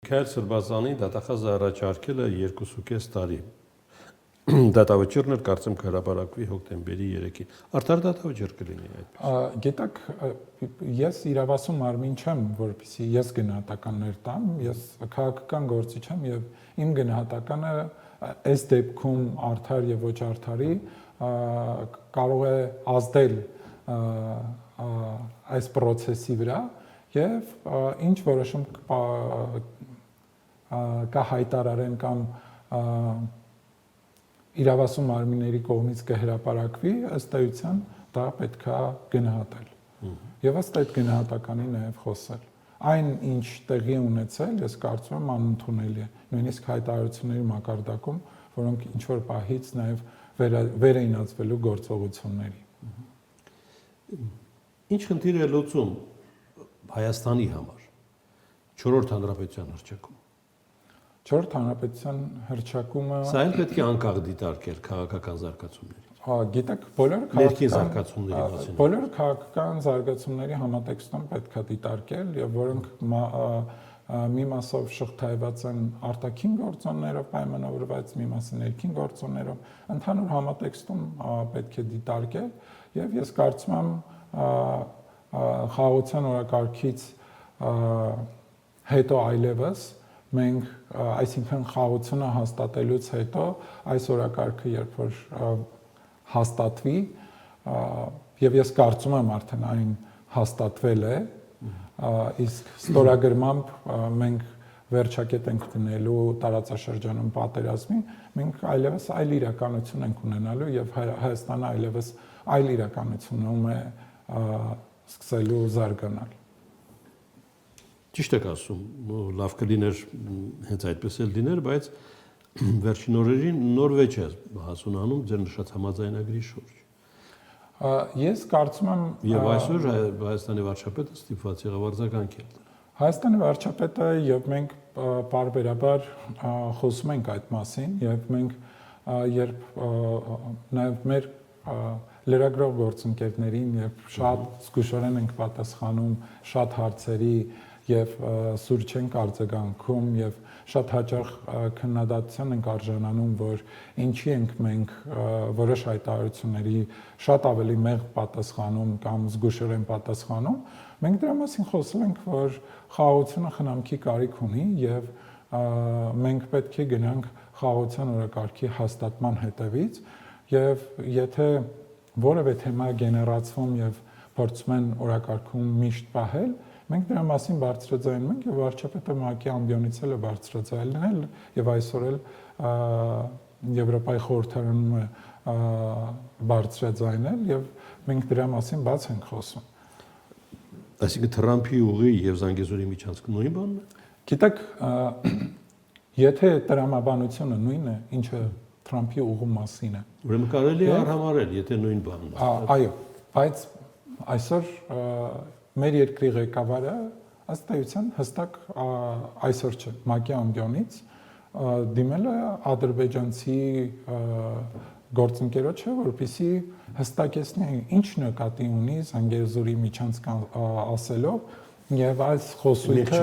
Քայլ Սրբազանի դատախազը առաջարկել է 2.5 տարի։ Դատավճիռն էր կարծեմ կհրապարակվի հոկտեմբերի 3-ին։ Արդար դատավճիռ կլինի այդպես։ Գիտեք, ես իրավասու մարմին չեմ, որպեսզի ես գնահատականներ տամ, ես քաղաքական գործիչ եմ եւ իմ գնահատականը այս դեպքում արդար եւ ոչ արդարի կարող է ազդել այս process-ի վրա եւ ինչ որոշում կհայտարարեն կամ իրավասու մարմինների կողմից կհրապարակվի, ըստ էության դա պետքա գնահատել։ Եվ ըստ այդ գնահատականի նաև խոսել։ Այն ինչ տեղի ունեցել, ես կարծում եմ անընդունելի է, նույնիսկ հայտարարությունների մակարդակում, որոնք ինչ որ պահից նաև վեր էին ածվելու գործողությունների։ Ինչ խնդիր է լուծում Հայաստանի համար 4-րդ հանրապետության հռչակում։ 4-րդ հանրապետության հռչակումը Սա էլ պետք է անկախ դիտարկել քաղաքական զարգացումների։ Գիտեք, բոլոր քաղաքական զարգացումների համատեքստում պետք է դիտարկել եւ որոնք մի մասով շղթայված են արտաքին գործոններով պայմանավորված, մի մասը ներքին գործոններով, ընդհանուր համատեքստում պետք է դիտարկել եւ ես կարծում եմ խաղաղության օրակարգից հետո այլևս մենք, այսինքն խաղաղությունը հաստատելուց հետո այս օրակարգը երբ որ հաստատվի եւ ես կարծում եմ արդեն այն հաստատվել է իսկ ստորագրմամբ մենք վերջակետ ենք դնելու տարածաշրջանում պատերազմի մենք այլևս այլ իրականություն ենք ունենալու եւ Հայաստանը այլևս այլ իրականությունում է սկսելու զարգանալ Ճիշտ եք ասում, լավ կլիներ հենց այդպես էլ լիներ, բայց վերջին օրերին Նորվեջ է հասունանում ձեր նշած համաձայնագրի շուրջ։ Ես կարծում եմ Եվ այսօր Հայաստանի վարչապետը ստիպված եղավ արձագանքել։ Հայաստանի վարչապետը եւ մենք պարբերաբար խոսում ենք այդ մասին եւ մենք երբ նաեւ մեր լրագրող գործընկերներին եւ շատ զգուշորեն ենք պատասխանում շատ հարցերի եւ սուր չենք արձագանքում եւ շատ հաճախ քննադատության ենք արժանանում, որ ինչի ենք մենք որոշ հայտարարությունների շատ ավելի մեղմ պատասխանում կամ զգուշորեն պատասխանում, մենք դրա մասին խոսել ենք, որ խաղաղությունը խնամքի կարիք ունի եւ մենք պետք է գնանք խաղաղության օրակարգի հաստատման հետևից եւ եթե որևէ թեմա գեներացվում եւ փորձում են օրակարգում միշտ պահել Մենք դրա մասին բարձրաձայնում ենք եւ վարչապետը ՄԱԿ-ի ամբիոնից էլ է բարձրաձայնել եւ այսօր էլ Եվրոպայի խորհրդարանում է բարձրաձայնել եւ մենք դրա մասին բաց ենք խոսում։ Այսինքն Թրամփի ուղի եւ Զանգեզուրի միջանցքը նույն բանն է։ Գիտեք, եթե տրամաբանությունը նույնն է, ինչը Թրամփի ուղու մասին է։ Ուրեմն կարելի է արհամարել, եթե նույն բանն է։ Այո, բայց այսօր մեր երկրի ղեկավարը ըստ էության հստակ այսօր չէ ՄԱԿ-ի ամբիոնից դիմել է ադրբեջանցի գործընկերոջը, որպեսզի հստակեցնի ինչ նկատի ունի Զանգեզուրի միջանցք ասելով եւ այս խոսույթը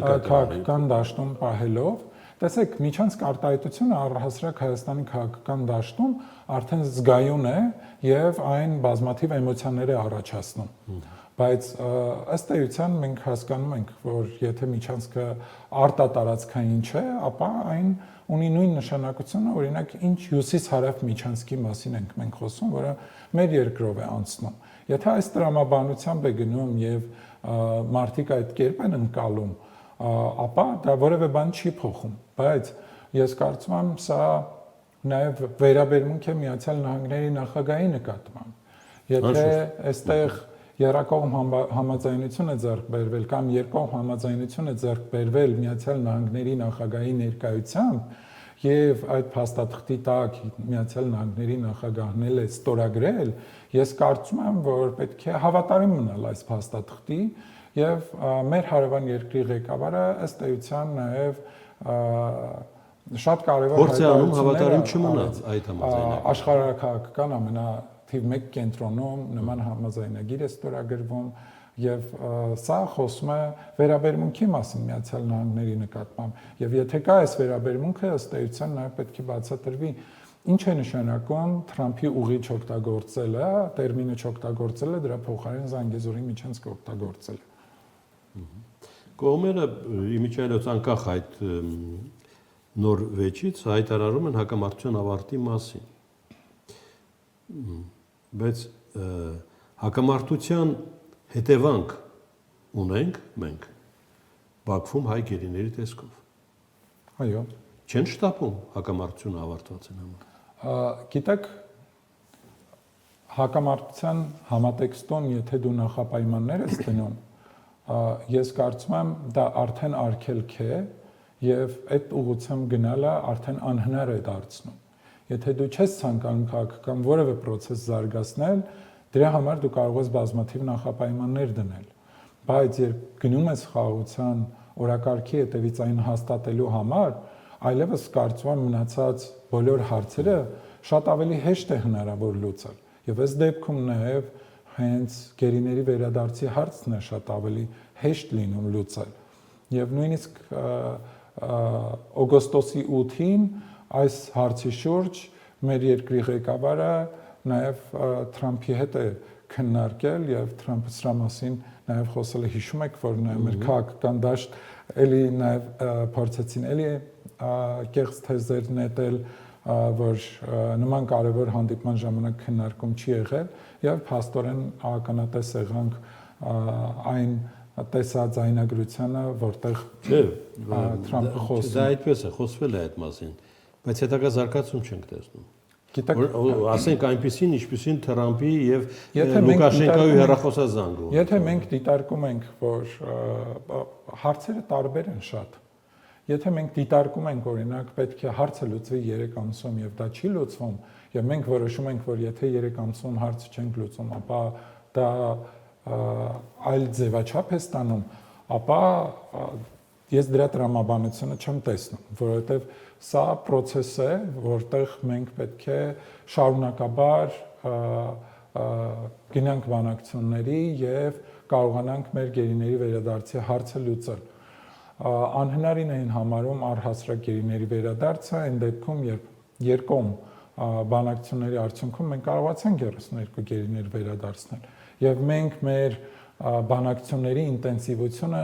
քաղաքական դաշտում պահելով Տեսեք, միջանցք արտահայտությունը առհասարակ Հայաստանի քաղաքական դաշտում արդեն զգայուն է եւ այն բազմաթիվ էմոցիաներ է առաջացնում։ Բայց ըստ էության մենք հասկանում ենք, որ եթե միջանցքը արտատարածքային չէ, ապա այն ունի նույն նշանակությունը, օրինակ, ինչ հյուսիս-հարավ միջանցքի մասին ենք մենք խոսում, որը մեր երկրով է անցնում։ Եթե այս տրամաբանությամբ է գնում եւ մարդիկ այդ կերպ են ընկալում, ապա դա որևէ բան չի փոխում, բայց ես կարծում եմ սա նաև վերաբերմունք է Միացյալ Նահանգների նախագահի նկատմամբ։ Եթե այստեղ երակողմ համաձայնություն է ձեռք բերվել կամ երկկողմ համաձայնություն է ձեռք բերվել Միացյալ Նահանգների նախագահի ներկայությամբ եւ այդ փաստաթղթի տակ Միացյալ Նահանգների նախագահն էլ է ստորագրել, ես կարծում եմ, որ պետք է հավատարիմ մնալ այս փաստաթղթի եւ մեր հարևան երկրի ղեկավարը ըստ էության նաեւ շատ կարեւոր հայտարարություններ հավատարիմ չմնաց այդ համաձայնագրին աշխարհակահաղական ամենաթիվ 1 կենտրոնում նման համաձայնագիր է ստորագրվում Եվ սա խոսում է վերաբերմունքի մասին Միացյալ Նահանգների նկատմամբ։ Եվ եթե կա այս վերաբերմունքը, ըստ էության նաև պետք է բացատրվի ինչ է նշանակում Թրամփի ուղիղ օգտագործելը, տերմինը չօգտագործելը, դրա փոխարեն Զանգեզուրի միջանցք օգտագործելը։ Կողմերը իմիջիայլոց անկախ այդ նոր վեճից հայտարարում են հակամարտության ավարտի մասին։ Բայց հակամարտության հետևանք ունենք մենք Բաքվում հայ գերիների տեսքով։ Այո։ Չեն շտապում հակամարտությունը ավարտված են համար։ Գիտեք, հակամարտության համատեքստում, եթե դու նախապայմաններ ես դնում, ես կարծում եմ դա արդեն արգելք է եւ այդ ուղղությամբ գնալը արդեն անհնար է դարձնում։ Եթե դու չես ցանկանում քաղաքական որևէ process զարգացնել, դրա համար դու կարող ես բազմաթիվ նախապայմաններ դնել, բայց երբ գնում ես խաղաղության օրակարգի հետևից այն հաստատելու համար, այլևս կարծում եմ մնացած բոլոր հարցերը շատ ավելի հեշտ է հնարավոր լուծել։ Եվ այս դեպքում նաև հենց գերիների վերադարձի հարցն է շատ ավելի հեշտ լինում լուծել։ Եվ նույնիսկ օգոստոսի 8-ին այս հարցի շուրջ մեր երկրի ղեկավարը նաև Թրամփի հետ է քննարկել եւ Թրամփը սրա մասին նաև խոսել է, հիշում եք, որ նաև մեր քաղաքական դաշտ էլի նաև փորձեցին էլի կեղծ թեզեր նետել, որ նման կարևոր հանդիպման ժամանակ քննարկում չի եղել եւ փաստորեն ականատես եղանք այն տեսած այնագրությանը, որտեղ Թրամփը խոսում։ Դա այդպես է, խոսվել է այդ մասին, բայց հետագա զարգացում չենք տեսնում։ Գիտեք, ասենք այնպեսին, ինչպեսին Թրամփի եւ Լուկաշենկոյի հեռախոսազանգում։ Եթե մենք դիտարկում ենք, որ հարցերը տարբեր են շատ։ Եթե մենք դիտարկում ենք, օրինակ, պետք է հարցը լուծվի 3 ամսում եւ դա չի լուծվում, եւ մենք որոշում ենք, որ եթե 3 ամսում հարցը չենք լուծում, ապա դա այլ ձևաչափ է ստանում, ապա ես դրա տրամաբանությունը չեմ տեսնում, որովհետեւ սա process է, որտեղ մենք պետք է շարունակաբար գնանք բանակցությունների եւ կարողանանք մեր գերիների վերադարձի հարցը լուծել։ Անհնարին էին համարում առհասարակ գերիների վերադարձը, այն դեպքում, երբ երկկողմ բանակցությունների արդյունքում մենք կարողացանք 32 գերիներ վերադարձնել եւ մենք մեր բանակցությունների ինտենսիվությունը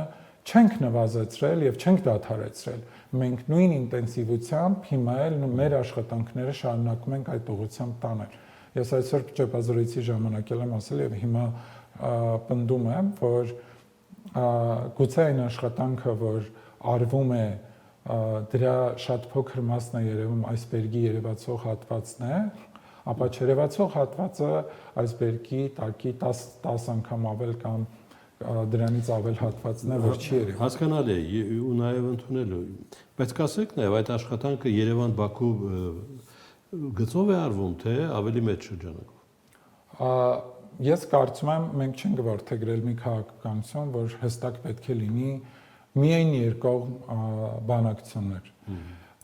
չենք նվազեցրել եւ չենք դադարեցրել։ Մենք նույն ինտենսիվությամբ հիմա էլ մեր աշխատանքները շարունակում ենք այդ ուղղությամբ տանել։ Ես այսօր ճեպազրույցի ժամանակ եմ ասել եւ հիմա պնդում եմ, որ գուցե այն աշխատանքը, որ արվում է, դրա շատ փոքր մասն է երևում այսբերգի երևացող հատվածն է, ապա չերևացող հատվածը այսբերգի տակի 10 անգամ ավել կամ դրանից ավել հատվածն է, որ չի երևում։ Հասկանալի է ու նաև ընդունելու։ Բայց կասեք նաև այդ աշխատանքը Երևան-Բաքու գծով է արվում, թե ավելի մեծ շրջանակով։ Ես կարծում եմ, մենք չենք որդեգրել մի քաղաքականություն, որ հստակ պետք է լինի միայն երկկողմ բանակցություններ։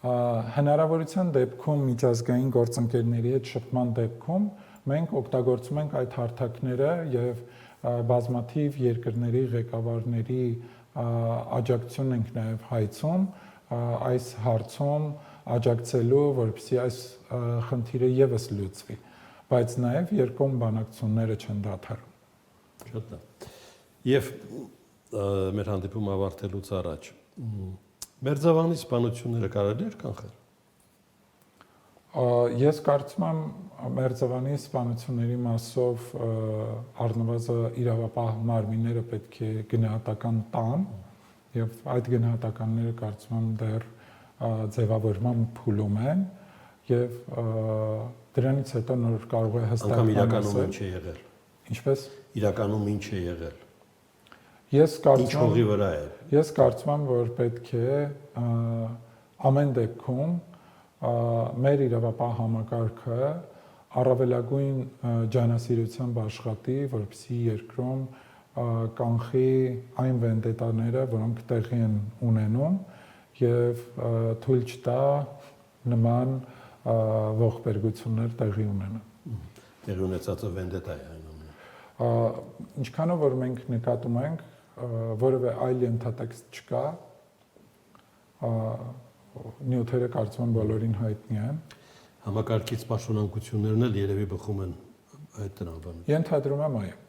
Հնարավորության դեպքում միջազգային գործընկերների հետ շփման դեպքում մենք օգտագործում ենք այդ հարթակները եւ բազմաթիվ երկրների ղեկավարների աջակցություն ենք նաև հայցում այս հարցում աջակցելու, որպեսզի այս խնդիրը եւս լուծվի, բայց նաև երկկողմ բանակցությունները չեն դադարում։ Շատ լավ։ Եվ մեր հանդիպումը ավարտելուց առաջ Մերձավանի սպանությունները կարելի էր կանխել։ Ես կարծում եմ Մերձավանի սպանությունների մասով առնվազն իրավապահ մարմինները պետք է գնահատական տան եւ այդ գնահատականները կարծում եմ դեռ ձևավորման փուլում են եւ դրանից հետո նոր կարող է հստակ անգամ իրականում ինչ է եղել։ Ինչպես իրականում ինչ է եղել։ Ես կարծում ինչ հողի վրա է։ Ես կարծում եմ, որ պետք է ամեն դեպքում մեր իրավապահ համակարգը առավելագույն ջանասիրությամբ աշխատի, որպեսզի երկրում կանխի այն վենդետաները, որոնք տեղի են ունենում եւ թույլ չտա նման ողբերգություններ տեղի ունենան։ Տեղի ունեցածը վենդետա է այնուամենայնիվ։ Ինչքանով որ մենք նկատում ենք, որևէ այլ ենթատեքստ չկա, նյութերը կարծում եմ բոլորին հայտնի են։ Համակարգից պաշտոնանկություններն էլ երևի բխում են այդ տրամաբանությամբ։ Ենթադրում եմ, այո։